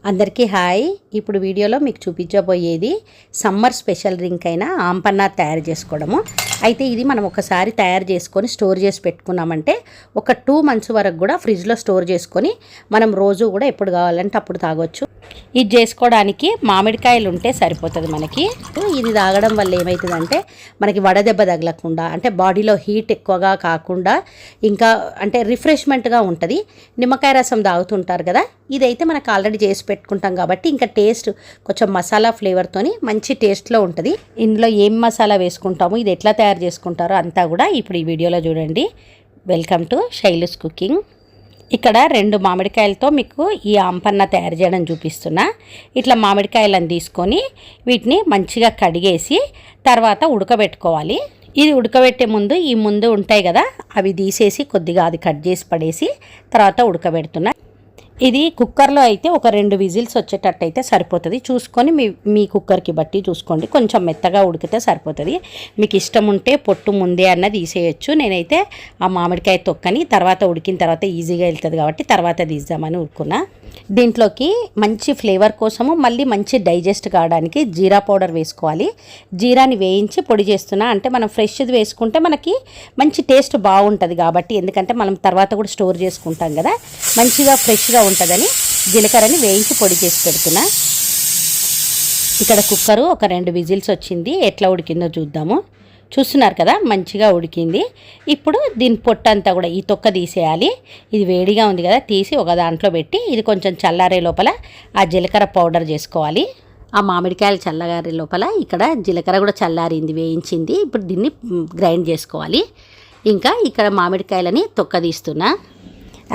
అందరికీ హాయ్. ఇప్పుడు వీడియోలో మీకు చూపించబోయేది సమ్మర్ స్పెషల్ డ్రింక్ అయిన ఆంపన్నా తయారు చేసుకోవడము. అయితే ఇది మనం ఒకసారి తయారు చేసుకొని స్టోర్ చేసి పెట్టుకున్నామంటే ఒక 2 months వరకు కూడా ఫ్రిడ్జ్లో స్టోర్ చేసుకొని మనం రోజు కూడా ఎప్పుడు కావాలంటే అప్పుడు తాగొచ్చు. ఇది చేసుకోవడానికి మామిడికాయలు ఉంటే సరిపోతుంది మనకి. ఇది తాగడం వల్ల ఏమవుతుందంటే మనకి వడదెబ్బ తగలకుండా, అంటే బాడీలో హీట్ ఎక్కువగా కాకుండా, ఇంకా అంటే రిఫ్రెష్మెంట్గా ఉంటుంది. నిమ్మకాయ రసం తాగుతుంటారు కదా, ఇదైతే మనకు ఆల్రెడీ చేసి పెట్టుకుంటాం కాబట్టి ఇంకా టేస్ట్ కొంచెం మసాలా ఫ్లేవర్తోని మంచి టేస్ట్లో ఉంటుంది. ఇందులో ఏం మసాలా వేసుకుంటాము, ఇది ఎట్లా తయారు చేసుకుంటారో అంతా కూడా ఇప్పుడు ఈ వీడియోలో చూడండి. Welcome to Shailu's cooking. ఇక్కడ 2 మామిడికాయలతో మీకు ఈ ఆంపన్నా తయారు చేయడం చూపిస్తున్నా. ఇట్లా మామిడికాయలను తీసుకొని వీటిని మంచిగా కడిగేసి తర్వాత ఉడకబెట్టుకోవాలి. ఇది ఉడకబెట్టే ముందు ఈ ముందు ఉంటాయి కదా, అవి తీసేసి కొద్దిగా అది కట్ చేసి పడేసి తర్వాత ఉడకబెడుతున్నా. ఇది కుక్కర్లో అయితే ఒక 2 విజిల్స్ వచ్చేటట్టు అయితే సరిపోతుంది. చూసుకొని మీ కుక్కర్కి బట్టి చూసుకోండి. కొంచెం మెత్తగా ఉడికితే సరిపోతుంది. మీకు ఇష్టం ఉంటే పొట్టు ముందే అన్నది తీసేయచ్చు. నేనైతే ఆ మామిడికాయ తొక్కని తర్వాత ఉడికిన తర్వాత ఈజీగా వెళ్తుంది కాబట్టి తర్వాత తీద్దామని ఊరుకున్నా. దీంట్లోకి మంచి ఫ్లేవర్ కోసము మళ్ళీ మంచి డైజెస్ట్ కావడానికి జీరా పౌడర్ వేసుకోవాలి. జీరాని వేయించి పొడి చేస్తున్నా, అంటే మనం ఫ్రెష్ది వేసుకుంటే మనకి మంచి టేస్ట్ బాగుంటుంది కాబట్టి, ఎందుకంటే మనం తర్వాత కూడా స్టోర్ చేసుకుంటాం కదా, మంచిగా ఫ్రెష్గా ఉంటుందని జీలకర్రని వేయించి పొడి చేసి పెడుతున్నా. ఇక్కడ కుక్కరు ఒక 2 విజిల్స్ వచ్చింది. ఎట్లా ఉడికిందో చూద్దాము. చూస్తున్నారు కదా, మంచిగా ఉడికింది. ఇప్పుడు దీని పొట్టంతా కూడా ఈ తొక్క తీసేయాలి. ఇది వేడిగా ఉంది కదా, తీసి ఒక దాంట్లో పెట్టి ఇది కొంచెం చల్లారే లోపల ఆ జీలకర్ర పౌడర్ చేసుకోవాలి. ఆ మామిడికాయలు చల్లగారే లోపల ఇక్కడ జీలకర్ర కూడా చల్లారింది, వేయించింది. ఇప్పుడు దీన్ని గ్రైండ్ చేసుకోవాలి. ఇంకా ఇక్కడ మామిడికాయలని తొక్క తీస్తున్నా.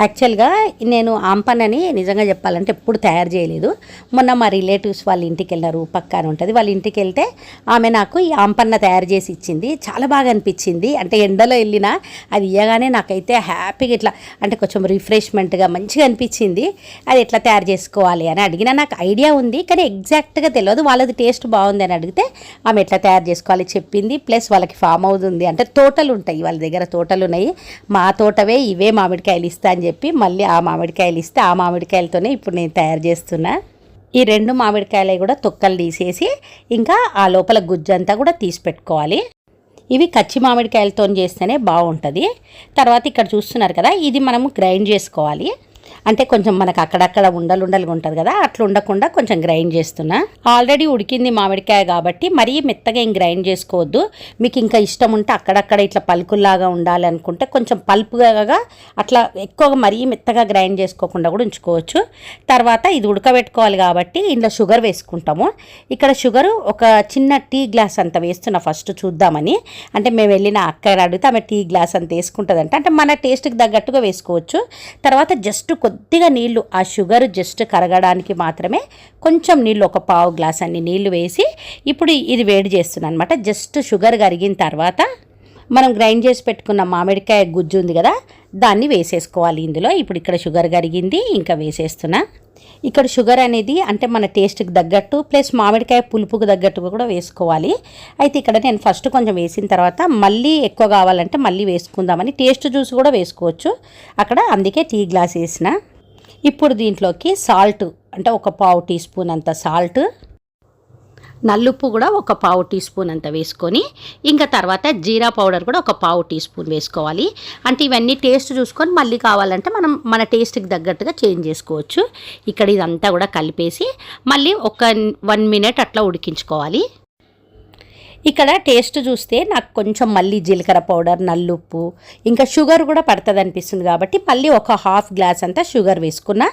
యాక్చువల్గా నేను ఆంపన్నని నిజంగా చెప్పాలంటే ఎప్పుడు తయారు చేయలేదు. మొన్న మా రిలేటివ్స్ వాళ్ళ ఇంటికి వెళ్ళినారు, పక్కన ఉంటుంది, వాళ్ళ ఇంటికి వెళ్తే ఆమె నాకు ఈ ఆంపన్న తయారు చేసి ఇచ్చింది. చాలా బాగా అనిపించింది. అంటే ఎండలో వెళ్ళినా అది ఇయ్యగానే నాకైతే హ్యాపీగా ఇట్లా అంటే కొంచెం రిఫ్రెష్మెంట్గా మంచిగా అనిపించింది. అది ఎట్లా తయారు చేసుకోవాలి అని అడిగినా, నాకు ఐడియా ఉంది కానీ ఎగ్జాక్ట్గా తెలియదు. వాళ్ళది టేస్ట్ బాగుంది అని అడిగితే ఆమె ఎట్లా తయారు చేసుకోవాలి చెప్పింది. ప్లస్ వాళ్ళకి ఫామ్ హౌస్ ఉంది, అంటే తోటలు ఉంటాయి, వాళ్ళ దగ్గర తోటలు ఉన్నాయి. మా తోటవే ఇవే మామిడికాయలు ఇస్తా అని చెప్పి మళ్ళీ ఆ మామిడికాయలు ఇస్తే ఆ మామిడికాయలతోనే ఇప్పుడు నేను తయారు చేస్తున్నా. ఈ 2 మామిడికాయలు కూడా తొక్కలు తీసేసి ఇంకా ఆ లోపల గుజ్జంతా కూడా తీసి పెట్టుకోవాలి. ఇవి కచ్చి మామిడికాయలతో చేస్తేనే బాగుంటుంది. తర్వాత ఇక్కడ చూస్తున్నారు కదా, ఇది మనము గ్రైండ్ చేసుకోవాలి. అంటే కొంచెం మనకు అక్కడక్కడ ఉండలుగా ఉంటుంది కదా, అట్లా ఉండకుండా కొంచెం గ్రైండ్ చేస్తున్నా. ఆల్రెడీ ఉడికింది మామిడికాయ కాబట్టి మరీ మెత్తగా ఏం గ్రైండ్ చేసుకోవద్దు. మీకు ఇంకా ఇష్టం ఉంటే అక్కడక్కడ ఇట్లా పలుకుల్లాగా ఉండాలి అనుకుంటే కొంచెం పల్పుగా అట్లా ఎక్కువగా మరీ మెత్తగా గ్రైండ్ చేసుకోకుండా కూడా ఉంచుకోవచ్చు. తర్వాత ఇది ఉడకబెట్టుకోవాలి కాబట్టి ఇందులో షుగర్ వేసుకుంటాము. ఇక్కడ షుగరు ఒక చిన్న టీ గ్లాస్ అంత వేస్తున్నా ఫస్ట్ చూద్దామని. అంటే మేము వెళ్ళిన అక్కడ అడిగితే ఆమె టీ గ్లాస్ అంత వేసుకుంటుందంట, అంటే మన టేస్ట్కి తగ్గట్టుగా వేసుకోవచ్చు. తర్వాత జస్ట్ కొద్దిగా నీళ్ళు, ఆ షుగర్ జస్ట్ కరగడానికి మాత్రమే కొంచెం నీళ్ళు, ఒక 1/2 గ్లాస్ అన్ని నీళ్ళు వేసి ఇప్పుడు ఇది వేడి చేస్తున్నాను అనమాట. జస్ట్ షుగర్ కరిగిన తర్వాత మనం గ్రైండ్ చేసి పెట్టుకున్న మామిడికాయ గుజ్జు ఉంది కదా, దాన్ని వేసేసుకోవాలి ఇందులో. ఇప్పుడు ఇక్కడ షుగర్ కరిగింది, ఇంకా వేసేస్తున్నా. ఇక్కడ షుగర్ అనేది అంటే మన టేస్ట్కి తగ్గట్టు ప్లస్ మామిడికాయ పులుపుకు తగ్గట్టుగా కూడా వేసుకోవాలి. అయితే ఇక్కడ నేను ఫస్ట్ కొంచెం వేసిన తర్వాత మళ్ళీ ఎక్కువ కావాలంటే మళ్ళీ వేసుకుందామని టేస్ట్ జ్యూస్ కూడా వేసుకోవచ్చు అక్కడ, అందుకే టీ గ్లాస్ వేసిన. ఇప్పుడు దీంట్లోకి సాల్ట్, అంటే ఒక 1/2 టీ స్పూన్ అంత సాల్ట్, నల్లుప్పు కూడా ఒక 1/2 టీ స్పూన్ అంత వేసుకొని, ఇంకా తర్వాత జీరా పౌడర్ కూడా ఒక 1/2 టీ స్పూన్ వేసుకోవాలి. అంటే ఇవన్నీ టేస్ట్ చూసుకొని మళ్ళీ కావాలంటే మనం మన టేస్ట్కి తగ్గట్టుగా చేంజ్ చేసుకోవచ్చు. ఇక్కడ ఇదంతా కూడా కలిపేసి మళ్ళీ ఒక 1 minute అట్లా ఉడికించుకోవాలి. ఇక్కడ టేస్ట్ చూస్తే నాకు కొంచెం మళ్ళీ జీలకర్ర పౌడర్, నల్లుప్పు, ఇంకా షుగర్ కూడా పడుతుంది అనిపిస్తుంది కాబట్టి మళ్ళీ ఒక 1/2 గ్లాస్ అంతా షుగర్ వేసుకున్నా.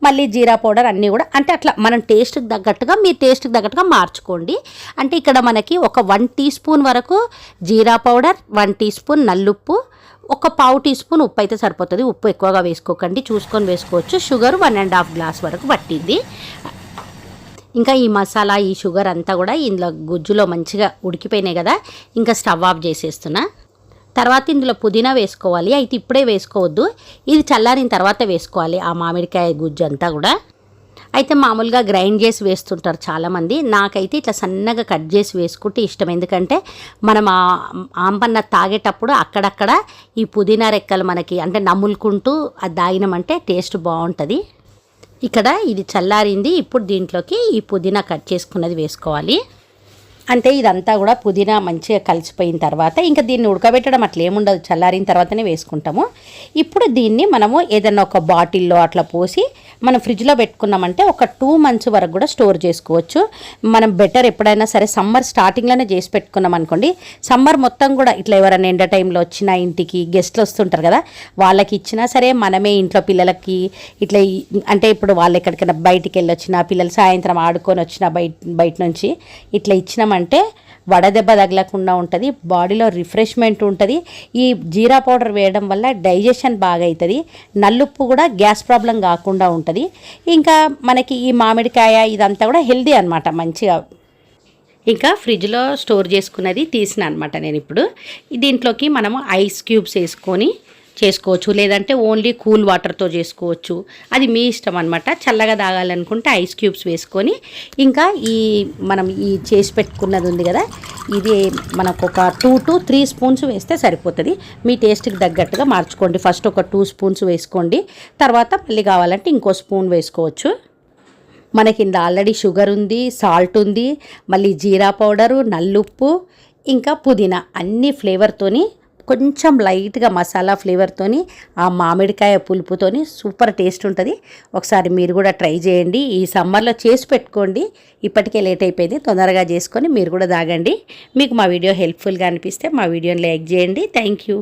మళ్ళీ జీరా పౌడర్ అన్నీ కూడా అంటే అట్లా మనం టేస్ట్కి తగ్గట్టుగా మీ టేస్ట్కి తగ్గట్టుగా మార్చుకోండి. అంటే ఇక్కడ మనకి ఒక 1 టీ స్పూన్ వరకు జీరా పౌడర్, 1 టీ స్పూన్ నల్లుప్పు, ఒక 1/2 టీ స్పూన్ ఉప్పు అయితే సరిపోతుంది. ఉప్పు ఎక్కువగా వేసుకోకండి, చూసుకొని వేసుకోవచ్చు. షుగర్ 1.5 గ్లాస్ వరకు పట్టింది. ఇంకా ఈ మసాలా, ఈ షుగర్ అంతా కూడా ఇందులో గుజ్జులో మంచిగా ఉడికిపోయినాయి కదా, ఇంకా స్టవ్ ఆఫ్ చేసేస్తున్నా. తర్వాత ఇందులో పుదీనా వేసుకోవాలి. అయితే ఇప్పుడే వేసుకోవద్దు, ఇది చల్లారిన తర్వాత వేసుకోవాలి ఆ మామిడికాయ గుజ్జు అంతా కూడా. అయితే మామూలుగా గ్రైండ్ చేసి వేస్తుంటారు చాలామంది, నాకైతే ఇట్లా సన్నగా కట్ చేసి వేసుకుంటే ఇష్టం. ఎందుకంటే మనం ఆంపన్న తాగేటప్పుడు అక్కడక్కడ ఈ పుదీనా రెక్కలు మనకి అంటే నములుకుంటూ అది తాగినామంటే టేస్ట్ బాగుంటుంది. ఇక్కడ ఇది చల్లారింది. ఇప్పుడు దీంట్లోకి ఈ పుదీనా కట్ చేసుకున్నది వేసుకోవాలి. అంటే ఇదంతా కూడా పుదీనా మంచిగా కలిసిపోయిన తర్వాత ఇంకా దీన్ని ఉడకబెట్టడం అట్లా ఏముండదు, చల్లారిన తర్వాతనే వేసుకుంటాము. ఇప్పుడు దీన్ని మనము ఏదైనా ఒక బాటిల్లో అట్లా పోసి మనం ఫ్రిడ్జ్లో పెట్టుకున్నామంటే ఒక 2 months వరకు కూడా స్టోర్ చేసుకోవచ్చు. మనం బెటర్ ఎప్పుడైనా సరే సమ్మర్ స్టార్టింగ్లోనే చేసి పెట్టుకున్నాం అనుకోండి, సమ్మర్ మొత్తం కూడా ఇట్లా ఎవరైనా ఎండ టైంలో వచ్చినా ఇంటికి గెస్ట్లు వస్తుంటారు కదా, వాళ్ళకి ఇచ్చినా సరే మనమే ఇంట్లో పిల్లలకి ఇట్లా అంటే ఇప్పుడు వాళ్ళు ఎక్కడికైనా బయటికి వెళ్ళి వచ్చినా, పిల్లలు సాయంత్రం ఆడుకొని వచ్చినా బయట నుంచి ఇట్లా ఇచ్చినామంటే వడదెబ్బ తగలకుండా ఉంటుంది, బాడీలో రిఫ్రెష్మెంట్ ఉంటుంది. ఈ జీరా పౌడర్ వేయడం వల్ల డైజెషన్ బాగా అవుతుంది, నల్లుప్పు కూడా గ్యాస్ ప్రాబ్లం కాకుండా ఉంటుంది. ఇంకా మనకి ఈ మామిడికాయ ఇదంతా కూడా హెల్దీ అనమాట మంచిగా. ఇంకా ఫ్రిడ్జ్లో స్టోర్ చేసుకున్నది తీసిన అనమాట నేను ఇప్పుడు. దీంట్లోకి మనము ఐస్ క్యూబ్స్ వేసుకొని చేసుకోవచ్చు, లేదంటే ఓన్లీ కూల్ వాటర్తో చేసుకోవచ్చు, అది మీ ఇష్టం అనమాట. చల్లగా తాగాలనుకుంటే ఐస్ క్యూబ్స్ వేసుకొని ఇంకా మనం ఈ చేసి పెట్టుకున్నది ఉంది కదా, ఇది మనకు ఒక 2 to 3 spoons వేస్తే సరిపోతుంది. మీ టేస్ట్కి తగ్గట్టుగా మార్చుకోండి. ఫస్ట్ ఒక 2 spoons వేసుకోండి, తర్వాత మళ్ళీ కావాలంటే ఇంకో స్పూన్ వేసుకోవచ్చు. మనకి ఇందులో ఆల్రెడీ షుగర్ ఉంది, సాల్ట్ ఉంది, మళ్ళీ జీరా పౌడరు, నల్లుప్పు, ఇంకా పుదీనా అన్ని ఫ్లేవర్తోని కొంచెం లైట్గా మసాలా ఫ్లేవర్తోని ఆ మామిడికాయ పులుపుతోని సూపర్ టేస్ట్ ఉంటుంది. ఒకసారి మీరు కూడా ట్రై చేయండి, ఈ సమ్మర్లో చేసి పెట్టుకోండి. ఇప్పటికే లేట్ అయిపోయింది, తొందరగా చేసుకొని మీరు కూడా తాగండి. మీకు మా వీడియో హెల్ప్ఫుల్గా అనిపిస్తే మా వీడియోని లైక్ చేయండి. Thank you.